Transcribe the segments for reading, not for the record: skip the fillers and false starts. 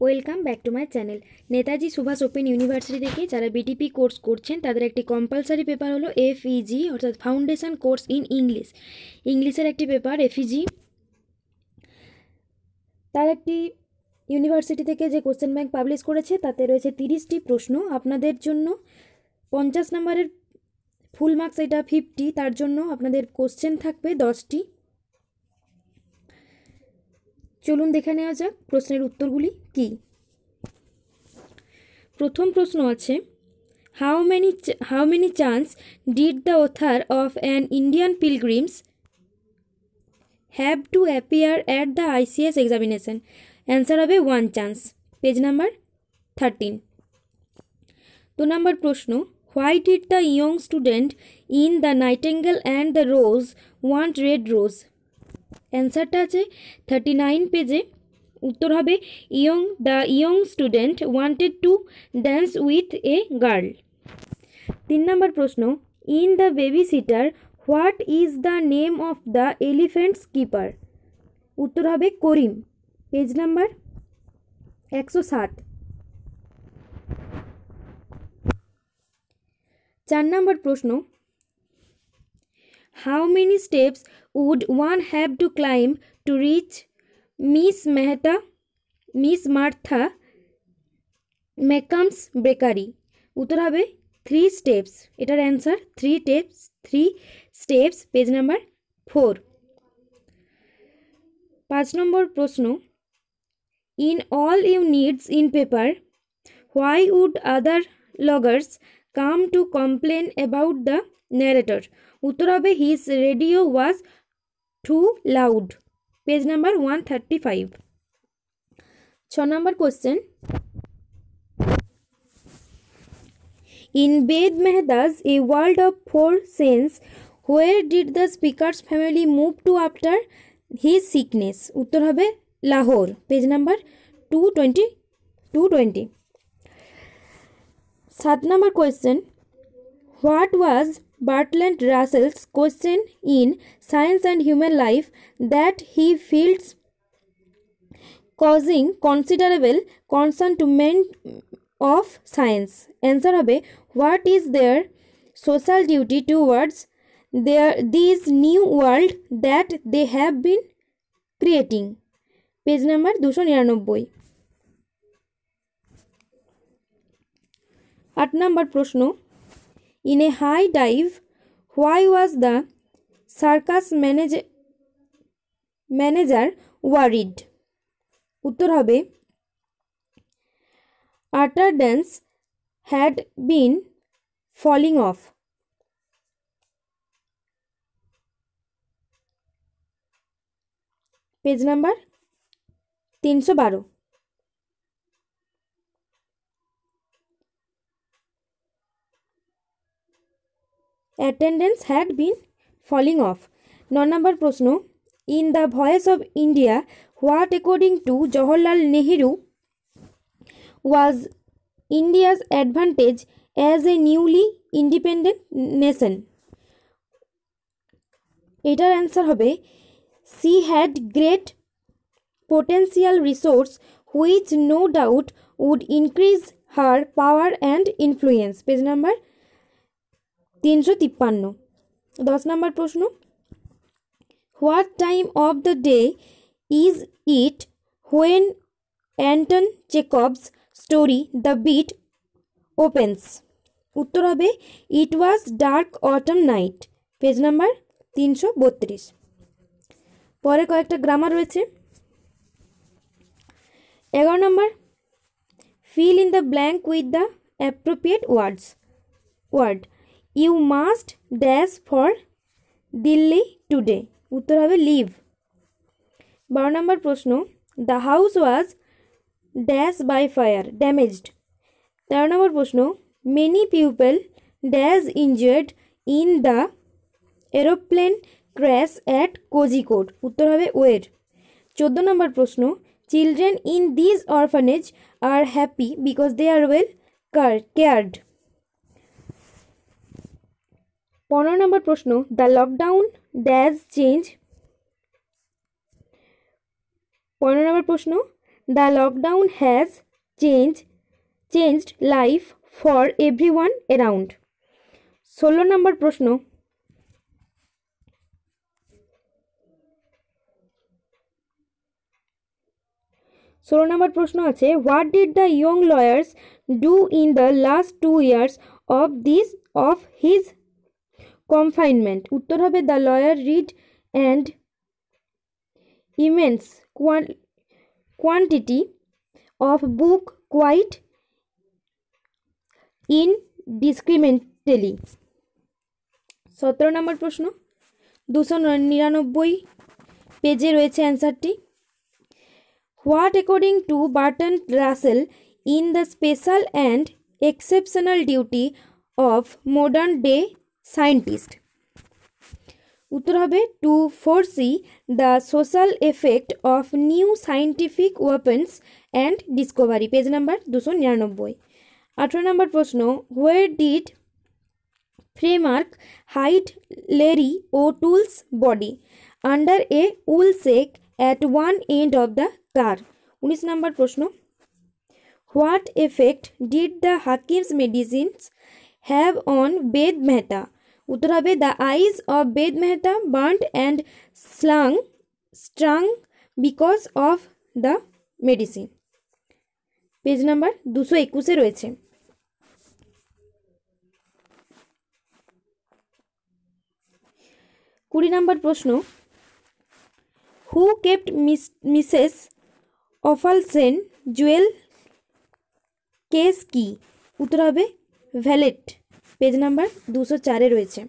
Welcome back to my channel. Netaji Subhash open university থেকে যারা BTP course করছেন তাদের একটি কম্পালসারি পেপার হলো এফইজি অর্থাৎ ফাউন্ডেশন কোর্স ইন ইংলিশের একটি পেপার এফইজি। তার একটি ইউনিভার্সিটি থেকে যে কোশ্চেন ব্যাংক পাবলিশ করেছে তাতে রয়েছে 30টি প্রশ্ন। আপনাদের জন্য 50 নম্বরের ফুল মার্কস, এটা 50, তার জন্য আপনাদের কোশ্চেন থাকবে 10টি। চলুন দেখে নেওয়া যাক প্রশ্নের উত্তরগুলি কি। প্রথম প্রশ্ন আছে, how many chance did the author of an Indian pilgrims have to appear at the ICS examination? Answer হবে 1 চান্স, পেজ নাম্বার 13। 2 নম্বর প্রশ্ন, why did the young student in the nightingale and the rose want red rose? অ্যান্সারটা আছে 39 পেজে। উত্তর হবে the young student wanted to dance with a girl. 3 number প্রশ্ন, in the babysitter what is the name of the elephants keeper? উত্তর হবে Karim, page number 160। 4 নম্বর প্রশ্ন, how many steps would one have to climb to reach Miss Martha Meacham's bakery? উত্তর হবে 3 steps. এটার answer 3 steps, page number 4। 5 নম্বর প্রশ্ন, in all you needs in paper why would other loggers come to complain about the narrator? উত্তর হবে his radio was too loud, page number 135। 6 number question, in Ved Mehta's A World of Four Sense, where did the speaker's family move to after his sickness? উত্তর হবে Lahore, page number 220। 7 নম্বর question, what was Bertrand Russell's question in science and human life that he fields causing considerable concern to men of science? Answer হবে what is their social duty towards this new world that they have been creating? Page number 299। 8 number প্রশ্ন, in a high dive why was the circus manager worried? উত্তর হবে attendance had been falling off, page number 312। attendance had been falling off। 9 নম্বর প্রশ্ন, in the voice of India what according to Jawaharlal Nehru was India's advantage as a newly independent nation? এটার answer হবে she had great potential resource which no doubt would increase her power and influence, page number 353। 10 নম্বর প্রশ্ন, what time of the day is it when Anton Chekhov's story The Beat opens? উত্তর হবে it was dark autumn night, page number 332। পরে কয়েকটা grammar রয়েছে। 11 নম্বর, fill in the blank with the appropriate word you must dash for Delhi today? উত্তর হবে leave. 12 number প্রশ্ন, the house was dash by fire damaged? 13 number প্রশ্ন, many people dash injured in the aeroplane crash at Kozhikode? উত্তর হবে were. 14 number প্রশ্ন, children in this orphanage are happy because they are well cared? 15 number প্রশ্ন, the lockdown dash change? 15 number প্রশ্ন, the lockdown has changed life for everyone around. 16 number প্রশ্ন, 16 number প্রশ্ন আছে, what did the young lawyers do in the last 2 years of his confinement? উত্তর হবে the lawyer read and immense quantity of book quite indiscriminately। 17 নম্বর প্রশ্ন, 299 পেজে রয়েছে অ্যান্সারটি। What according to Bertrand Russell in the special and exceptional duty of modern day scientist? উত্তর হবে to foresee the social effect of new scientific weapons and discovery, page number 299। 18 নম্বর প্রশ্ন, where did ফ্রেমার্ক হাইড লেরি ও tools body under a wool sack at one end of the car? 19 নম্বর প্রশ্ন, what effect did the hakim's medicines have on Ved Mehta? উত্তর হবে the eyes of Ved Mehta burnt and stung because of the medicine, page number 221 রয়েছে। 20 নম্বর প্রশ্ন, who kept Mrs অফালসেন jewel case কি? উত্তর হবে ভ্যালেট, পেজ নাম্বার 204 রয়েছে।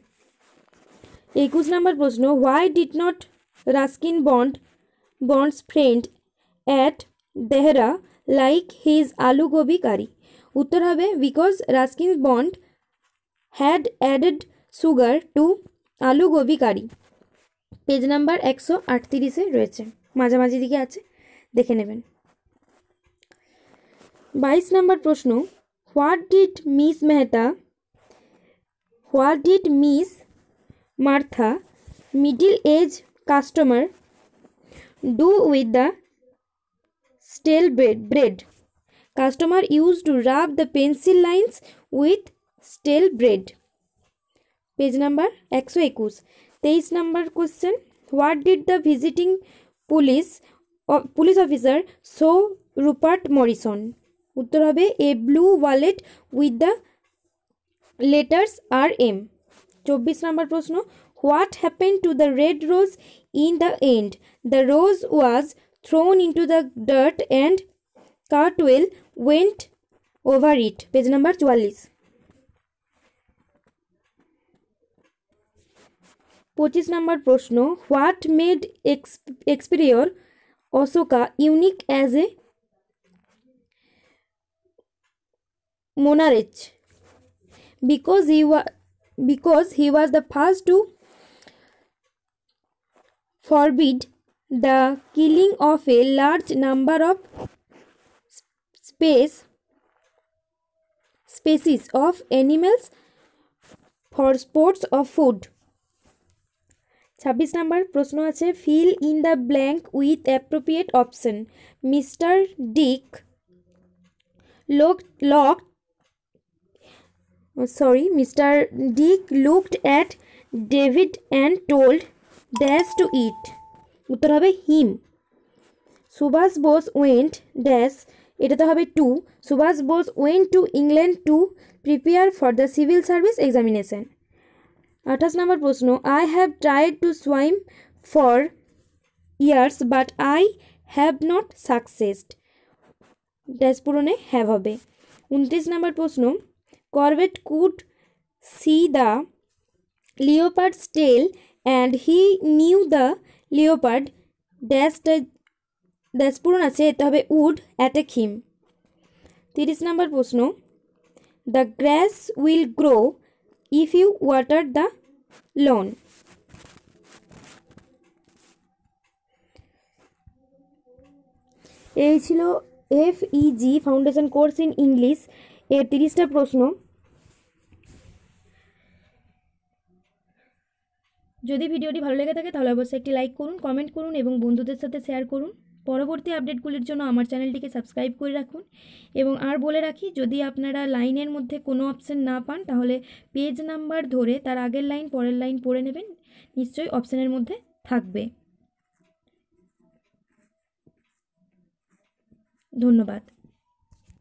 21 নম্বর প্রশ্ন, why did not Ruskin Bond's friend at Dehra like his aloo gobi curry? উত্তর হবে because Ruskin Bond had added sugar to aloo gobi curry, page number 138 রয়েছে, মাঝামাঝি দিকে আছে, দেখে নেবেন। 22 নম্বর প্রশ্ন, what did Miss Martha middle age customer do with the stale bread? Customer use to rub the pencil lines with stale bread, page number 121। 23 নম্বর question, what did the visiting police officer show Rupert Morrison? উত্তর হবে a blue wallet with the letters R M. 24 নম্বর প্রশ্ন, what happen to the red rose in the end? The rose was thrown into the dirt and Cartwell went over it, page number 44। 25 নম্বর প্রশ্ন, what made emperor Ashoka unique as a monarch? Because he was the first to forbid the killing of a large number of species of animals for sports of food। 26 number প্রশ্ন আছে, fill in the blank with appropriate option. Mister Dick looked at David and told dash to eat। উত্তর হবে হিম। Subhas Bose went dash, এটাতে হবে to. Subhas Bose went to England to prepare for the civil service examination. 28 নম্বর question, I have tried to swim for years but I have not succeeded, dash পূরণে have হবে। 29 নম্বর প্রশ্ন, Corbett could see the leopard's tail and he knew the leopard dash পূরণ আছে, এটা হবে would attack him. 30 number প্রশ্ন, the grass will grow if you water the lawn. এই ছিল FEG foundation course in English এর 30টা প্রশ্ন। যদি ভিডিওটি ভালো লেগে থাকে তাহলে অবশ্যই একটি লাইক করুন, কমেন্ট করুন এবং বন্ধুদের সাথে শেয়ার করুন। পরবর্তী আপডেটগুলির জন্য আমার চ্যানেলটিকে সাবস্ক্রাইব করে রাখুন। এবং আর বলে রাখি, যদি আপনারা লাইনের মধ্যে কোনো অপশান না পান তাহলে পেজ নাম্বার ধরে তার আগের লাইন পরের লাইন পড়ে নেবেন, নিশ্চয়ই অপশানের মধ্যে থাকবে। ধন্যবাদ।